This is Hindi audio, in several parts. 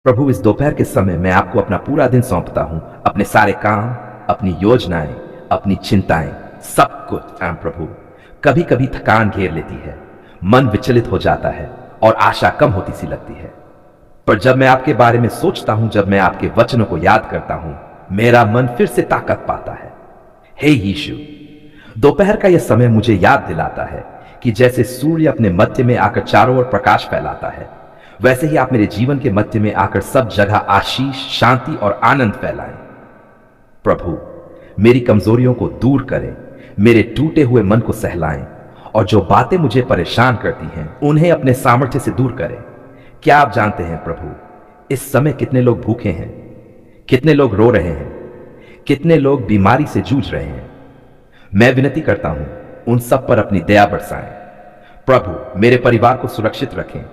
प्रभु, इस दोपहर के समय मैं आपको अपना पूरा दिन सौंपता हूं, अपने सारे काम, अपनी योजनाएं, अपनी चिंताएं, सब कुछ। प्रभु, कभी कभी थकान घेर लेती है, मन विचलित हो जाता है और आशा कम होती सी लगती है। पर जब मैं आपके बारे में सोचता हूं, जब मैं आपके वचनों को याद करता हूं, मेरा मन फिर से ताकत पाता है। हे यीशु, दोपहर का यह समय मुझे याद दिलाता है कि जैसे सूर्य अपने मध्य में आकर चारों ओर प्रकाश फैलाता है, वैसे ही आप मेरे जीवन के मध्य में आकर सब जगह आशीष, शांति और आनंद फैलाएं। प्रभु, मेरी कमजोरियों को दूर करें, मेरे टूटे हुए मन को सहलाएं और जो बातें मुझे परेशान करती हैं उन्हें अपने सामर्थ्य से दूर करें। क्या आप जानते हैं प्रभु, इस समय कितने लोग भूखे हैं, कितने लोग रो रहे हैं, कितने लोग बीमारी से जूझ रहे हैं। मैं विनती करता हूं, उन सब पर अपनी दया बरसाएं। प्रभु, मेरे परिवार को सुरक्षित रखें,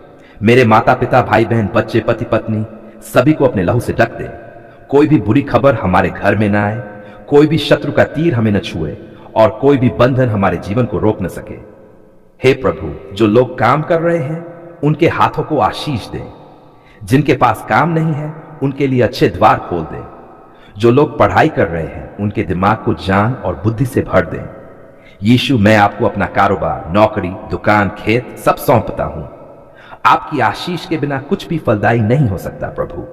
मेरे माता पिता, भाई बहन, बच्चे, पति पत्नी, सभी को अपने लहू से ढक दें। कोई भी बुरी खबर हमारे घर में ना आए, कोई भी शत्रु का तीर हमें न छुए और कोई भी बंधन हमारे जीवन को रोक न सके। हे प्रभु, जो लोग काम कर रहे हैं उनके हाथों को आशीष दें, जिनके पास काम नहीं है उनके लिए अच्छे द्वार खोल दें। जो लोग पढ़ाई कर रहे हैं उनके दिमाग को ज्ञान और बुद्धि से भर दें। यीशु, मैं आपको अपना कारोबार, नौकरी, दुकान, खेत सब सौंपता हूं। आपकी आशीष के बिना कुछ भी फलदायी नहीं हो सकता। प्रभु,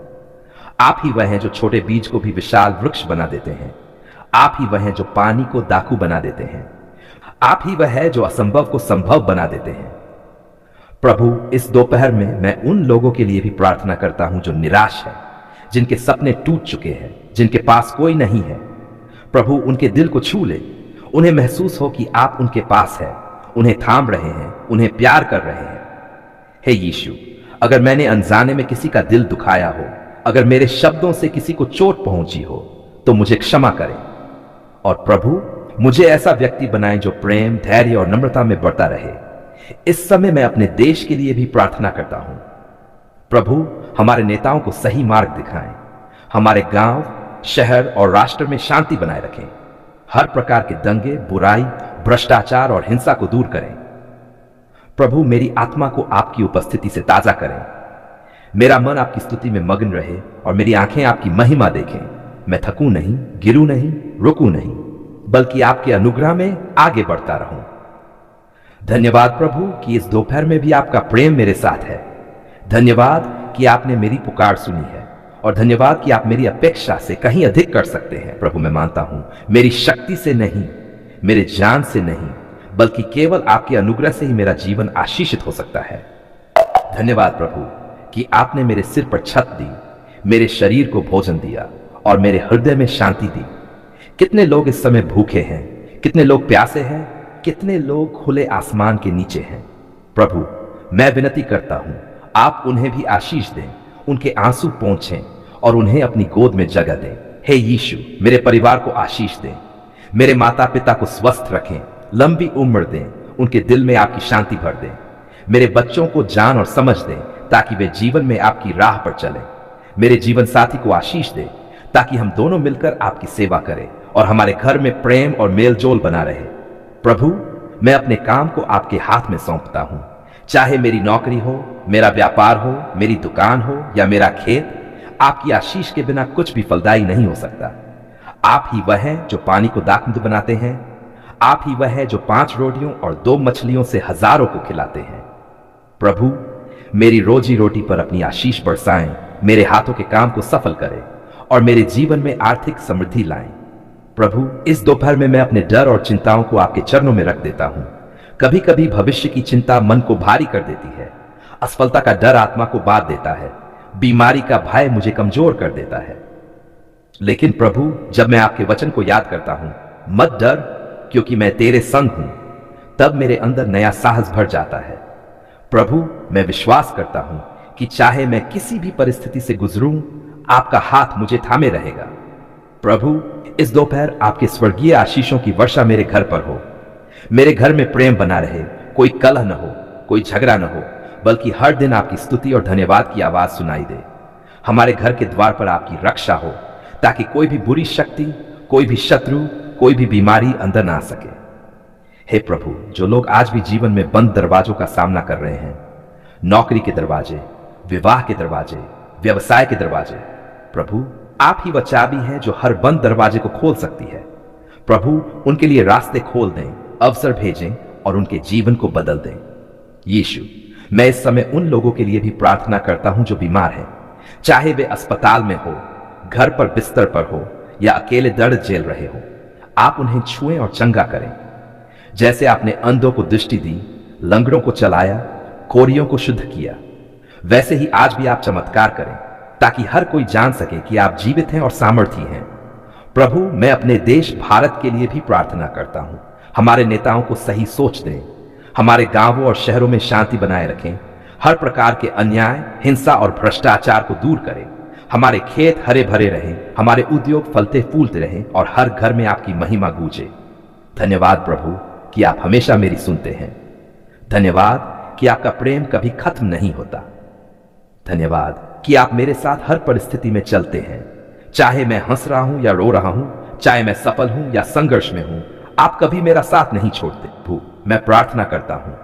आप ही वह हैं जो छोटे बीज को भी विशाल वृक्ष बना देते हैं। आप ही वह हैं जो पानी को दाखू बना देते हैं। आप ही वह है जो असंभव को संभव बना देते हैं। प्रभु, इस दोपहर में मैं उन लोगों के लिए भी प्रार्थना करता हूं जो निराश है, जिनके सपने टूट चुके हैं, जिनके पास कोई नहीं है। प्रभु, उनके दिल को छू ले, उन्हें महसूस हो कि आप उनके पास है, उन्हें थाम रहे हैं, उन्हें प्यार कर रहे हैं। हे यीशु, अगर मैंने अनजाने में किसी का दिल दुखाया हो, अगर मेरे शब्दों से किसी को चोट पहुंची हो, तो मुझे क्षमा करें। और प्रभु, मुझे ऐसा व्यक्ति बनाएं जो प्रेम, धैर्य और नम्रता में बढ़ता रहे। इस समय मैं अपने देश के लिए भी प्रार्थना करता हूं। प्रभु, हमारे नेताओं को सही मार्ग दिखाएं, हमारे गांव, शहर और राष्ट्र में शांति बनाए रखें। हर प्रकार के दंगे, बुराई, भ्रष्टाचार और हिंसा को दूर करें। प्रभु, मेरी आत्मा को आपकी उपस्थिति से ताजा करें। मेरा मन आपकी स्तुति में मग्न रहे और मेरी आंखें आपकी महिमा देखें। मैं थकूं नहीं, गिरूं नहीं, रुकूं नहीं, बल्कि आपके अनुग्रह में आगे बढ़ता रहूं। धन्यवाद प्रभु कि इस दोपहर में भी आपका प्रेम मेरे साथ है। धन्यवाद कि आपने मेरी पुकार सुनी है और धन्यवाद कि आप मेरी अपेक्षा से कहीं अधिक कर सकते हैं। प्रभु, मैं मानता हूं मेरी शक्ति से नहीं, मेरे ज्ञान से नहीं, बल्कि केवल आपके अनुग्रह से ही मेरा जीवन आशीषित हो सकता है। धन्यवाद प्रभु कि आपने मेरे सिर पर छत दी, मेरे शरीर को भोजन दिया और मेरे हृदय में शांति दी। कितने लोग इस समय भूखे हैं, कितने लोग प्यासे हैं, कितने लोग खुले आसमान के नीचे हैं। प्रभु, मैं विनती करता हूं, आप उन्हें भी आशीष दें, उनके आंसू पोंछें और उन्हें अपनी गोद में जगह दें। हे यीशु, मेरे परिवार को आशीष दें, मेरे माता पिता को स्वस्थ रखें, लंबी उम्र दें, उनके दिल में आपकी शांति भर दें। मेरे बच्चों को जान और समझ दें ताकि वे जीवन में आपकी राह पर चलें। मेरे जीवन साथी को आशीष दें ताकि हम दोनों मिलकर आपकी सेवा करें और हमारे घर में प्रेम और मेलजोल बना रहे। प्रभु, मैं अपने काम को आपके हाथ में सौंपता हूं। चाहे मेरी नौकरी हो, मेरा व्यापार हो, मेरी दुकान हो या मेरा खेत, आपकी आशीष के बिना कुछ भी फलदायी नहीं हो सकता। आप ही वह हैं जो पानी को दाखमध बनाते हैं। आप ही वह है जो 5 रोटियों और 2 मछलियों से हजारों को खिलाते हैं। प्रभु, मेरी रोजी रोटी पर अपनी आशीष बरसाएं, मेरे हाथों के काम को सफल करें और मेरे जीवन में आर्थिक समृद्धि लाएं। प्रभु, इस दोपहर में मैं अपने डर और चिंताओं को आपके चरणों में रख देता हूं। कभी कभी भविष्य की चिंता मन को भारी कर देती है, असफलता का डर आत्मा को बांध देता है, बीमारी का भय मुझे कमजोर कर देता है। लेकिन प्रभु, जब मैं आपके वचन को याद करता हूं, मत डर क्योंकि मैं तेरे संग हूं, तब मेरे अंदर नया साहस भर जाता है। प्रभु, मैं विश्वास करता हूं कि चाहे मैं किसी भी परिस्थिति से गुजरूं, आपका हाथ मुझे थामे रहेगा। प्रभु, इस दोपहर आपके स्वर्गीय आशीषों की वर्षा मेरे घर पर हो। मेरे घर में प्रेम बना रहे, कोई कलह न हो, कोई झगड़ा न हो, बल्कि हर दिन आपकी स्तुति और धन्यवाद की आवाज सुनाई दे। हमारे घर के द्वार पर आपकी रक्षा हो ताकि कोई भी बुरी शक्ति, कोई भी शत्रु, कोई भी बीमारी अंदर ना आ सके। हे प्रभु, जो लोग आज भी जीवन में बंद दरवाजों का सामना कर रहे हैं, नौकरी के दरवाजे, विवाह के दरवाजे, व्यवसाय के दरवाजे। प्रभु, आप ही वह चाबी है जो हर बंद दरवाजे को खोल सकती है। प्रभु, उनके लिए रास्ते खोल दें, अवसर भेजें और उनके जीवन को बदल दें। यीशु, मैं इस समय उन लोगों के लिए भी प्रार्थना करता हूं जो बीमार हैं, चाहे वे अस्पताल में हो, घर पर बिस्तर पर हो या अकेले दर्द झेल रहे हो। आप उन्हें छुएं और चंगा करें। जैसे आपने अंधों को दृष्टि दी, लंगड़ों को चलाया, कोरियों को शुद्ध किया, वैसे ही आज भी आप चमत्कार करें ताकि हर कोई जान सके कि आप जीवित हैं और सामर्थी हैं। प्रभु, मैं अपने देश भारत के लिए भी प्रार्थना करता हूं। हमारे नेताओं को सही सोच दें, हमारे गांवों और शहरों में शांति बनाए रखें, हर प्रकार के अन्याय, हिंसा और भ्रष्टाचार को दूर करें। हमारे खेत हरे भरे रहें, हमारे उद्योग फलते फूलते रहें और हर घर में आपकी महिमा गूंजे। धन्यवाद प्रभु कि आप हमेशा मेरी सुनते हैं। धन्यवाद कि आपका प्रेम कभी खत्म नहीं होता। धन्यवाद कि आप मेरे साथ हर परिस्थिति में चलते हैं। चाहे मैं हंस रहा हूं या रो रहा हूं, चाहे मैं सफल हूं या संघर्ष में हूं, आप कभी मेरा साथ नहीं छोड़ते। प्रभु, मैं प्रार्थना करता हूं,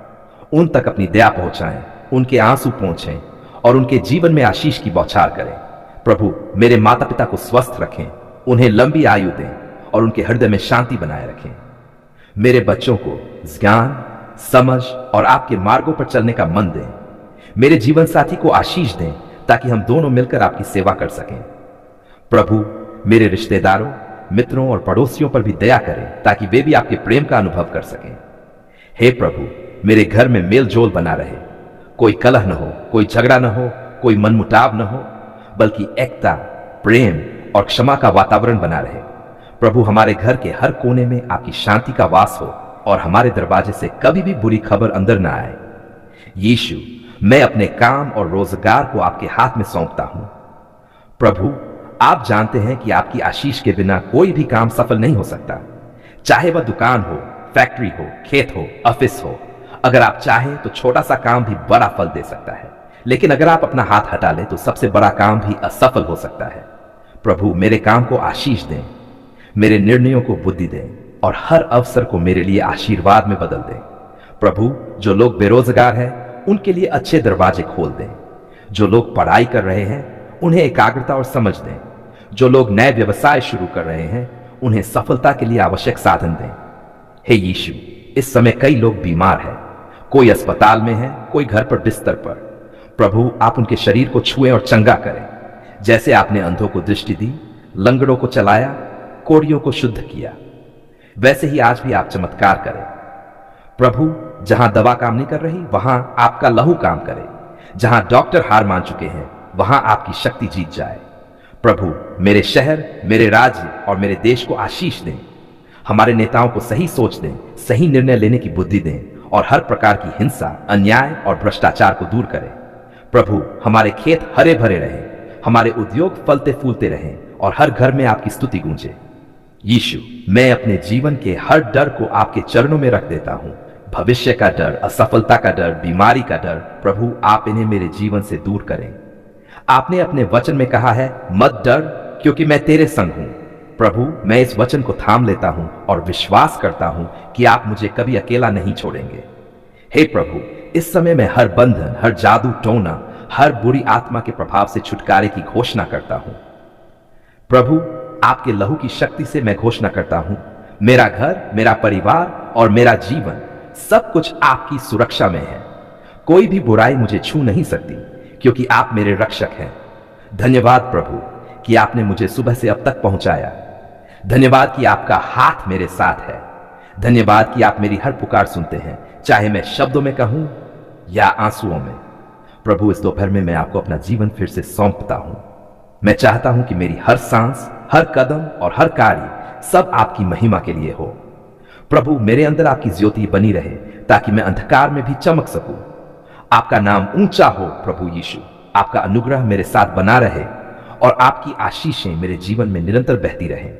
उन तक अपनी दया पहुंचाएं, उनके आंसू पहुंचें और उनके जीवन में आशीष की बौछार करें। प्रभु, मेरे माता पिता को स्वस्थ रखें, उन्हें लंबी आयु दें और उनके हृदय में शांति बनाए रखें। मेरे बच्चों को ज्ञान, समझ और आपके मार्गों पर चलने का मन दें। मेरे जीवन साथी को आशीष दें ताकि हम दोनों मिलकर आपकी सेवा कर सकें। प्रभु, मेरे रिश्तेदारों, मित्रों और पड़ोसियों पर भी दया करें ताकि वे भी आपके प्रेम का अनुभव कर सकें। हे प्रभु, मेरे घर में मेल जोल बना रहे, कोई कलह न हो, कोई झगड़ा न हो, कोई मनमुटाव न हो, बल्कि एकता, प्रेम और क्षमा का वातावरण बना रहे। प्रभु, हमारे घर के हर कोने में आपकी शांति का वास हो और हमारे दरवाजे से कभी भी बुरी खबर अंदर न आए। यीशु, मैं अपने काम और रोजगार को आपके हाथ में सौंपता हूं। प्रभु, आप जानते हैं कि आपकी आशीष के बिना कोई भी काम सफल नहीं हो सकता, चाहे वह दुकान हो, फैक्ट्री हो, खेत हो, ऑफिस हो। अगर आप चाहें तो छोटा सा काम भी बड़ा फल दे सकता है, लेकिन अगर आप अपना हाथ हटा लें तो सबसे बड़ा काम भी असफल हो सकता है। प्रभु, मेरे काम को आशीष दें, मेरे निर्णयों को बुद्धि दें और हर अवसर को मेरे लिए आशीर्वाद में बदल दें। प्रभु, जो लोग बेरोजगार हैं उनके लिए अच्छे दरवाजे खोल दें। जो लोग पढ़ाई कर रहे हैं उन्हें एकाग्रता और समझ दें। जो लोग नए व्यवसाय शुरू कर रहे हैं उन्हें सफलता के लिए आवश्यक साधन दें। हे यीशु, इस समय कई लोग बीमार हैं, कोई अस्पताल में है, कोई घर पर बिस्तर पर। प्रभु, आप उनके शरीर को छुएं और चंगा करें। जैसे आपने अंधों को दृष्टि दी, लंगड़ों को चलाया, कोढ़ियों को शुद्ध किया, वैसे ही आज भी आप चमत्कार करें। प्रभु, जहां दवा काम नहीं कर रही वहां आपका लहू काम करे। जहां डॉक्टर हार मान चुके हैं वहां आपकी शक्ति जीत जाए। प्रभु, मेरे शहर, मेरे राज्य और मेरे देश को आशीष दें। हमारे नेताओं को सही सोच दें, सही निर्णय लेने की बुद्धि दें और हर प्रकार की हिंसा, अन्याय और भ्रष्टाचार को दूर करें। प्रभु, हमारे खेत हरे भरे रहें, हमारे उद्योग फलते फूलते रहें और हर घर में आपकी स्तुति गूंजे। यीशु, मैं अपने जीवन के हर डर को आपके चरणों में रख देता हूं। भविष्य का डर, असफलता का डर, बीमारी का डर, प्रभु आप इन्हें मेरे जीवन से दूर करें। आपने अपने वचन में कहा है, मत डर क्योंकि मैं तेरे संग हूं। प्रभु, मैं इस वचन को थाम लेता हूं और विश्वास करता हूं कि आप मुझे कभी अकेला नहीं छोड़ेंगे। हे प्रभु, इस समय मैं हर बंधन, हर जादू टोना, हर बुरी आत्मा के प्रभाव से छुटकारे की घोषणा करता हूं। प्रभु, आपके लहू की शक्ति से मैं घोषणा करता हूं, मेरा घर, मेरा परिवार और मेरा जीवन सब कुछ आपकी सुरक्षा में है। कोई भी बुराई मुझे छू नहीं सकती क्योंकि आप मेरे रक्षक हैं। धन्यवाद प्रभु कि आपने मुझे सुबह से अब तक पहुंचाया। धन्यवाद कि आपका हाथ मेरे साथ है। धन्यवाद कि आप मेरी हर पुकार सुनते हैं, चाहे मैं शब्दों में कहूं या आंसुओं में। प्रभु, इस दोपहर में मैं आपको अपना जीवन फिर से सौंपता हूं। मैं चाहता हूं कि मेरी हर सांस, हर कदम और हर कार्य सब आपकी महिमा के लिए हो। प्रभु, मेरे अंदर आपकी ज्योति बनी रहे ताकि मैं अंधकार में भी चमक सकूं। आपका नाम ऊंचा हो प्रभु यीशु। आपका अनुग्रह मेरे साथ बना रहे और आपकी आशीषें मेरे जीवन में निरंतर बहती रहें।